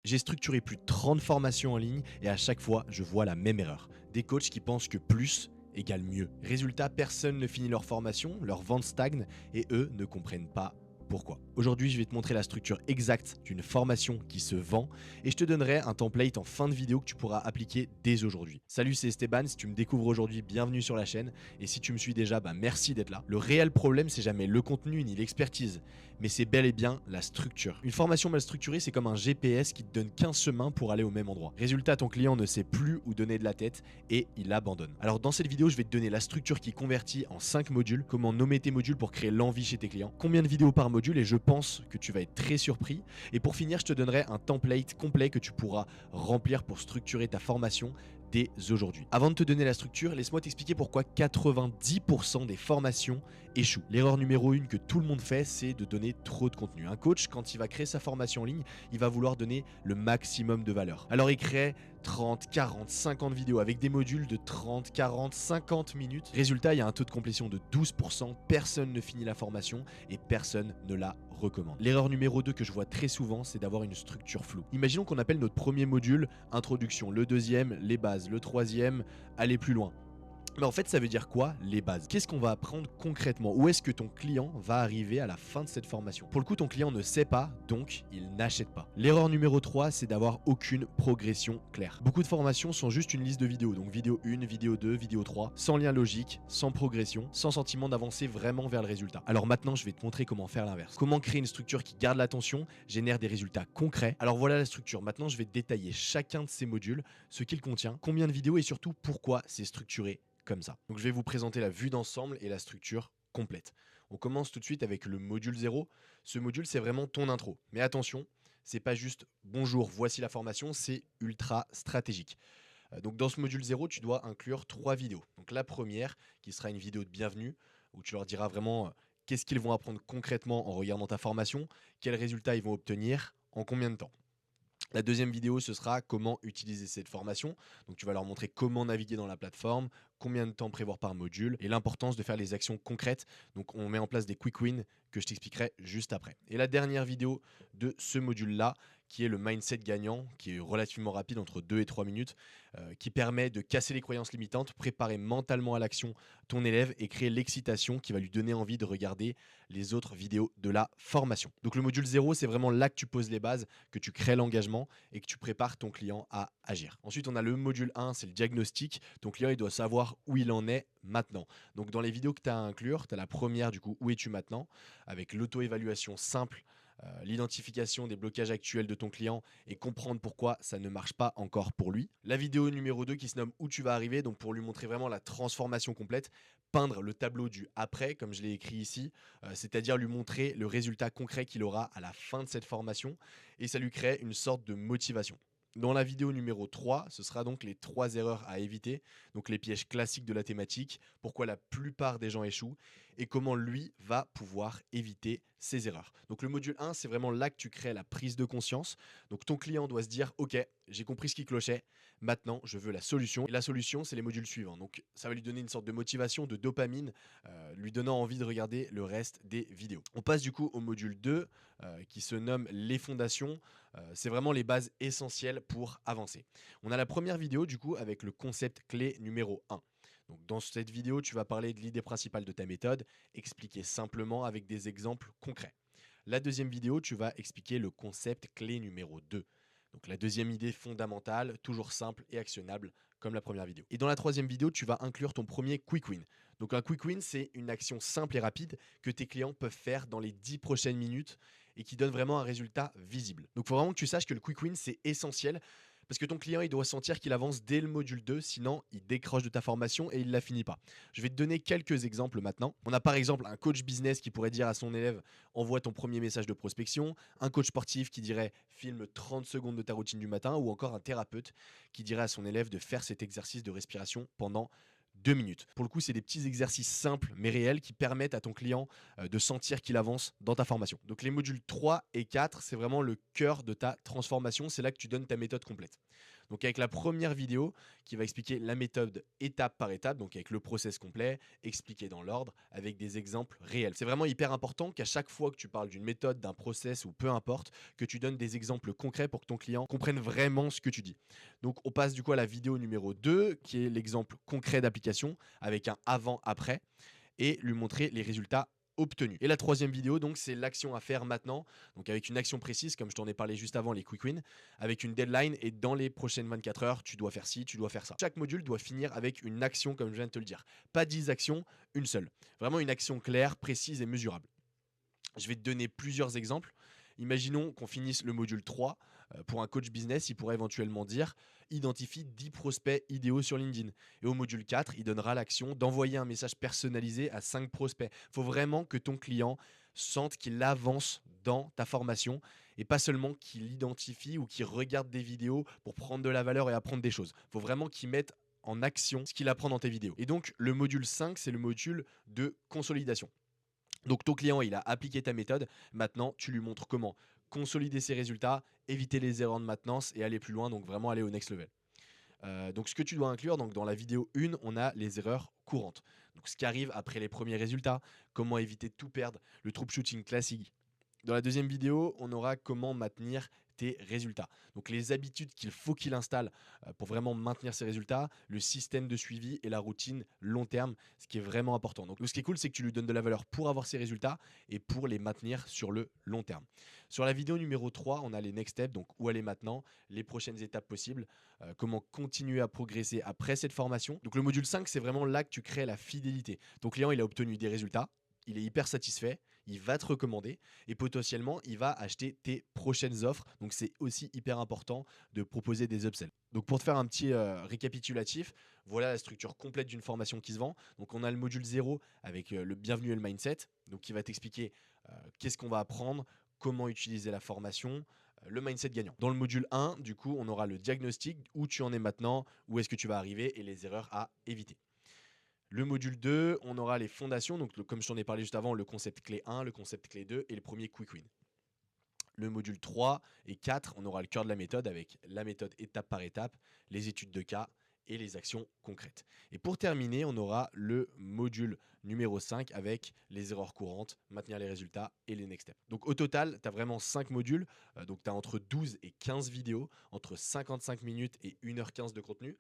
J'ai structuré plus de 30 formations en ligne et à chaque fois, je vois la même erreur. Des coachs qui pensent que plus égale mieux. Résultat, personne ne finit leur formation, leur vente stagne et eux ne comprennent pas pourquoi. Aujourd'hui, je vais te montrer la structure exacte d'une formation qui se vend et je te donnerai un template en fin de vidéo que tu pourras appliquer dès aujourd'hui. Salut, c'est Esteban, si tu me découvres aujourd'hui, bienvenue sur la chaîne et si tu me suis déjà, merci d'être là. Le réel problème, c'est jamais le contenu ni l'expertise, mais c'est bel et bien la structure. Une formation mal structurée, c'est comme un GPS qui te donne qu'un chemin pour aller au même endroit. Résultat, ton client ne sait plus où donner de la tête et il abandonne. Alors dans cette vidéo, je vais te donner la structure qui convertit en 5 modules, comment nommer tes modules pour créer l'envie chez tes clients, combien de vidéos par module et je pense que tu vas être très surpris. Et pour finir, je te donnerai un template complet que tu pourras remplir pour structurer ta formation dès aujourd'hui. Avant de te donner la structure, laisse-moi t'expliquer pourquoi 90% des formations échouent. L'erreur numéro 1 que tout le monde fait, c'est de donner trop de contenu. Un coach, quand il va créer sa formation en ligne, il va vouloir donner le maximum de valeur. Alors il crée 30, 40, 50 vidéos avec des modules de 30, 40, 50 minutes. Résultat, il y a un taux de complétion de 12%, personne ne finit la formation et personne ne la recommande. L'erreur numéro 2 que je vois très souvent, c'est d'avoir une structure floue. Imaginons qu'on appelle notre premier module introduction, le deuxième les bases, le troisième aller plus loin. Mais en fait, ça veut dire quoi, les bases? Qu'est-ce qu'on va apprendre concrètement? Où est-ce que ton client va arriver à la fin de cette formation? Pour le coup, ton client ne sait pas, donc il n'achète pas. L'erreur numéro 3, c'est d'avoir aucune progression claire. Beaucoup de formations sont juste une liste de vidéos, donc vidéo 1, vidéo 2, vidéo 3, sans lien logique, sans progression, sans sentiment d'avancer vraiment vers le résultat. Alors maintenant, je vais te montrer comment faire l'inverse. Comment créer une structure qui garde l'attention, génère des résultats concrets. Alors voilà la structure. Maintenant, je vais te détailler chacun de ces modules, ce qu'il contient, combien de vidéos et surtout pourquoi c'est structuré comme ça. Donc je vais vous présenter la vue d'ensemble et la structure complète. On commence tout de suite avec le module 0. Ce module, c'est vraiment ton intro. Mais attention, c'est pas juste bonjour, voici la formation, c'est ultra stratégique. Donc dans ce module 0, tu dois inclure 3 vidéos. Donc la première, qui sera une vidéo de bienvenue, où tu leur diras vraiment qu'est-ce qu'ils vont apprendre concrètement en regardant ta formation, quels résultats ils vont obtenir, en combien de temps. La deuxième vidéo, ce sera comment utiliser cette formation. Donc, tu vas leur montrer comment naviguer dans la plateforme, combien de temps prévoir par module et l'importance de faire les actions concrètes. Donc, on met en place des quick wins que je t'expliquerai juste après. Et la dernière vidéo de ce module-là, qui est le mindset gagnant, qui est relativement rapide, entre 2 et 3 minutes, qui permet de casser les croyances limitantes, préparer mentalement à l'action ton élève et créer l'excitation qui va lui donner envie de regarder les autres vidéos de la formation. Donc le module 0, c'est vraiment là que tu poses les bases, que tu crées l'engagement et que tu prépares ton client à agir. Ensuite, on a le module 1, c'est le diagnostic. Ton client, il doit savoir où il en est maintenant. Donc dans les vidéos que tu as à inclure, tu as la première, du coup, où es-tu maintenant, avec l'auto-évaluation simple, l'identification des blocages actuels de ton client et comprendre pourquoi ça ne marche pas encore pour lui. La vidéo numéro 2 qui se nomme Où tu vas arriver, donc pour lui montrer vraiment la transformation complète, peindre le tableau du après, comme je l'ai écrit ici, c'est-à-dire lui montrer le résultat concret qu'il aura à la fin de cette formation et ça lui crée une sorte de motivation. Dans la vidéo numéro 3, ce sera donc les 3 erreurs à éviter, donc les pièges classiques de la thématique, pourquoi la plupart des gens échouent et comment lui va pouvoir éviter ces erreurs. Donc le module 1, c'est vraiment là que tu crées la prise de conscience. Donc ton client doit se dire OK, j'ai compris ce qui clochait, maintenant je veux la solution. Et la solution, c'est les modules suivants. Donc ça va lui donner une sorte de motivation, de dopamine, lui donnant envie de regarder le reste des vidéos. On passe du coup au module 2 qui se nomme les fondations. C'est vraiment les bases essentielles pour avancer. On a la première vidéo du coup avec le concept clé numéro 1. Donc, dans cette vidéo, tu vas parler de l'idée principale de ta méthode, expliquer simplement avec des exemples concrets. La deuxième vidéo, tu vas expliquer le concept clé numéro 2. Donc la deuxième idée fondamentale, toujours simple et actionnable, comme la première vidéo. Et dans la troisième vidéo, tu vas inclure ton premier quick win. Donc un quick win, c'est une action simple et rapide que tes clients peuvent faire dans les 10 prochaines minutes et qui donne vraiment un résultat visible. Donc il faut vraiment que tu saches que le quick win, c'est essentiel parce que ton client, il doit sentir qu'il avance dès le module 2, sinon il décroche de ta formation et il ne la finit pas. Je vais te donner quelques exemples maintenant. On a par exemple un coach business qui pourrait dire à son élève envoie ton premier message de prospection, un coach sportif qui dirait filme 30 secondes de ta routine du matin ou encore un thérapeute qui dirait à son élève de faire cet exercice de respiration pendant 2 minutes. Pour le coup, c'est des petits exercices simples mais réels qui permettent à ton client de sentir qu'il avance dans ta formation. Donc les modules 3 et 4, c'est vraiment le cœur de ta transformation. C'est là que tu donnes ta méthode complète. Donc avec la première vidéo qui va expliquer la méthode étape par étape, donc avec le process complet, expliqué dans l'ordre, avec des exemples réels. C'est vraiment hyper important qu'à chaque fois que tu parles d'une méthode, d'un process ou peu importe, que tu donnes des exemples concrets pour que ton client comprenne vraiment ce que tu dis. Donc on passe du coup à la vidéo numéro 2, qui est l'exemple concret d'application, avec un avant-après, et lui montrer les résultats obtenus. Et la troisième vidéo, donc, c'est l'action à faire maintenant, donc avec une action précise, comme je t'en ai parlé juste avant, les quick wins, avec une deadline, et dans les prochaines 24 heures, tu dois faire ci, tu dois faire ça. Chaque module doit finir avec une action, comme je viens de te le dire. Pas 10 actions, une seule. Vraiment une action claire, précise et mesurable. Je vais te donner plusieurs exemples. Imaginons qu'on finisse le module 3. Pour un coach business, il pourrait éventuellement dire identifie 10 prospects idéaux sur LinkedIn. Et au module 4, il donnera l'action d'envoyer un message personnalisé à 5 prospects. Il faut vraiment que ton client sente qu'il avance dans ta formation et pas seulement qu'il identifie ou qu'il regarde des vidéos pour prendre de la valeur et apprendre des choses. Il faut vraiment qu'il mette en action ce qu'il apprend dans tes vidéos. Et donc, le module 5, c'est le module de consolidation. Donc ton client, il a appliqué ta méthode. Maintenant, tu lui montres comment consolider ses résultats, éviter les erreurs de maintenance et aller plus loin, donc vraiment aller au next level. Donc ce que tu dois inclure, donc dans la vidéo 1, on a les erreurs courantes. Donc ce qui arrive après les premiers résultats, comment éviter de tout perdre, le troubleshooting classique. Dans la deuxième vidéo, on aura comment maintenir tes résultats. Donc les habitudes qu'il faut qu'il installe pour vraiment maintenir ses résultats, le système de suivi et la routine long terme, ce qui est vraiment important. Donc ce qui est cool, c'est que tu lui donnes de la valeur pour avoir ses résultats et pour les maintenir sur le long terme. Sur la vidéo numéro 3, on a les next steps, donc où aller maintenant, les prochaines étapes possibles, comment continuer à progresser après cette formation. Donc le module 5, c'est vraiment là que tu crées la fidélité. Ton client, il a obtenu des résultats, il est hyper satisfait, il va te recommander et potentiellement il va acheter tes prochaines offres. Donc c'est aussi hyper important de proposer des upsells. Donc pour te faire un petit récapitulatif, voilà la structure complète d'une formation qui se vend. Donc on a le module 0 avec le bienvenu et le mindset, donc qui va t'expliquer qu'est-ce qu'on va apprendre, comment utiliser la formation, le mindset gagnant. Dans le module 1, du coup, on aura le diagnostic, où tu en es maintenant, où est-ce que tu vas arriver et les erreurs à éviter. Le module 2, on aura les fondations, donc comme je t'en ai parlé juste avant, le concept clé 1, le concept clé 2 et le premier quick win. Le module 3 et 4, on aura le cœur de la méthode avec la méthode étape par étape, les études de cas et les actions concrètes. Et pour terminer, on aura le module numéro 5 avec les erreurs courantes, maintenir les résultats et les next steps. Donc au total, tu as vraiment 5 modules, donc tu as entre 12 et 15 vidéos, entre 55 minutes et 1h15 de contenu,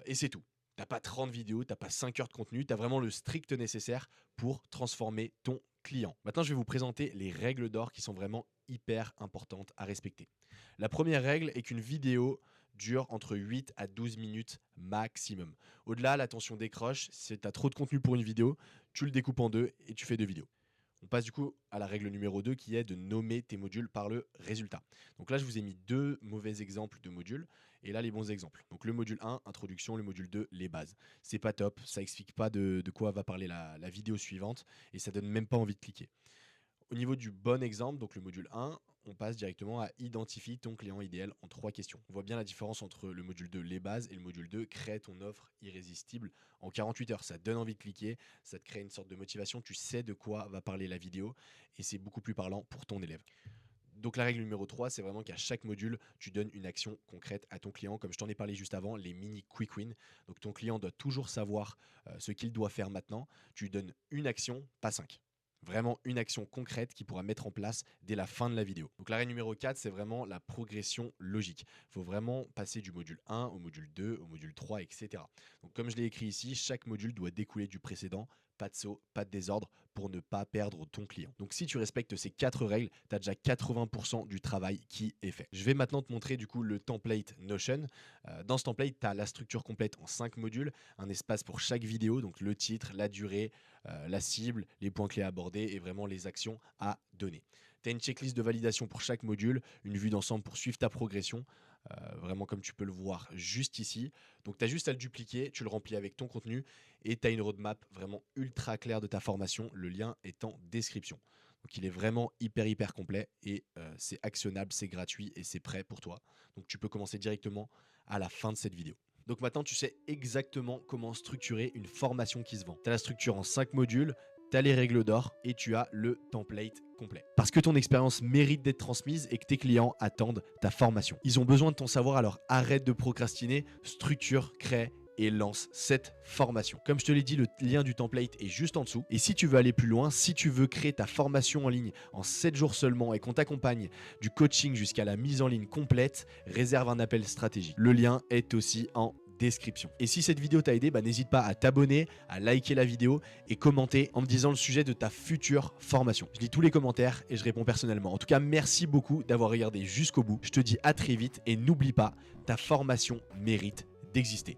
et c'est tout. T'as pas 30 vidéos, t'as pas 5 heures de contenu, tu as vraiment le strict nécessaire pour transformer ton client. Maintenant, je vais vous présenter les règles d'or qui sont vraiment hyper importantes à respecter. La première règle est qu'une vidéo dure entre 8 à 12 minutes maximum. Au-delà, l'attention décroche. Si tu as trop de contenu pour une vidéo, tu le découpes en deux et tu fais 2 vidéos. On passe du coup à la règle numéro 2 qui est de nommer tes modules par le résultat. Donc là, je vous ai mis 2 mauvais exemples de modules et là, les bons exemples. Donc le module 1, introduction, le module 2, les bases. C'est pas top, ça explique pas de quoi va parler la vidéo suivante et ça donne même pas envie de cliquer. Au niveau du bon exemple, donc le module 1, on passe directement à identifier ton client idéal en 3 questions. On voit bien la différence entre le module 2, les bases, et le module 2, crée ton offre irrésistible en 48 heures. Ça donne envie de cliquer, ça te crée une sorte de motivation, tu sais de quoi va parler la vidéo et c'est beaucoup plus parlant pour ton élève. Donc la règle numéro 3, c'est vraiment qu'à chaque module, tu donnes une action concrète à ton client. Comme je t'en ai parlé juste avant, les mini quick wins. Donc ton client doit toujours savoir ce qu'il doit faire maintenant. Tu lui donnes une action, pas 5. Vraiment une action concrète qu'il pourra mettre en place dès la fin de la vidéo. Donc la règle numéro 4, c'est vraiment la progression logique. Il faut vraiment passer du module 1 au module 2, au module 3, etc. Donc comme je l'ai écrit ici, chaque module doit découler du précédent. Pas de saut, pas de désordre pour ne pas perdre ton client. Donc si tu respectes ces 4 règles, tu as déjà 80% du travail qui est fait. Je vais maintenant te montrer du coup le template Notion. Dans ce template, tu as la structure complète en 5 modules, un espace pour chaque vidéo, donc le titre, la durée, la cible, les points clés à aborder et vraiment les actions à donner. Tu as une checklist de validation pour chaque module, une vue d'ensemble pour suivre ta progression, vraiment comme tu peux le voir juste ici. Donc tu as juste à le dupliquer, tu le remplis avec ton contenu et tu as une roadmap vraiment ultra claire de ta formation. Le lien est en description. Donc il est vraiment hyper complet et c'est actionnable, c'est gratuit et c'est prêt pour toi. Donc tu peux commencer directement à la fin de cette vidéo. Donc maintenant, tu sais exactement comment structurer une formation qui se vend. Tu as la structure en 5 modules, tu as les règles d'or et tu as le template complet. Parce que ton expérience mérite d'être transmise et que tes clients attendent ta formation. Ils ont besoin de ton savoir, alors arrête de procrastiner, structure, crée et lance cette formation. Comme je te l'ai dit, le lien du template est juste en dessous. Et si tu veux aller plus loin, si tu veux créer ta formation en ligne en 7 jours seulement et qu'on t'accompagne du coaching jusqu'à la mise en ligne complète, réserve un appel stratégique. Le lien est aussi en description. Et si cette vidéo t'a aidé, n'hésite pas à t'abonner, à liker la vidéo et commenter en me disant le sujet de ta future formation. Je lis tous les commentaires et je réponds personnellement. En tout cas, merci beaucoup d'avoir regardé jusqu'au bout. Je te dis à très vite et n'oublie pas, ta formation mérite d'exister.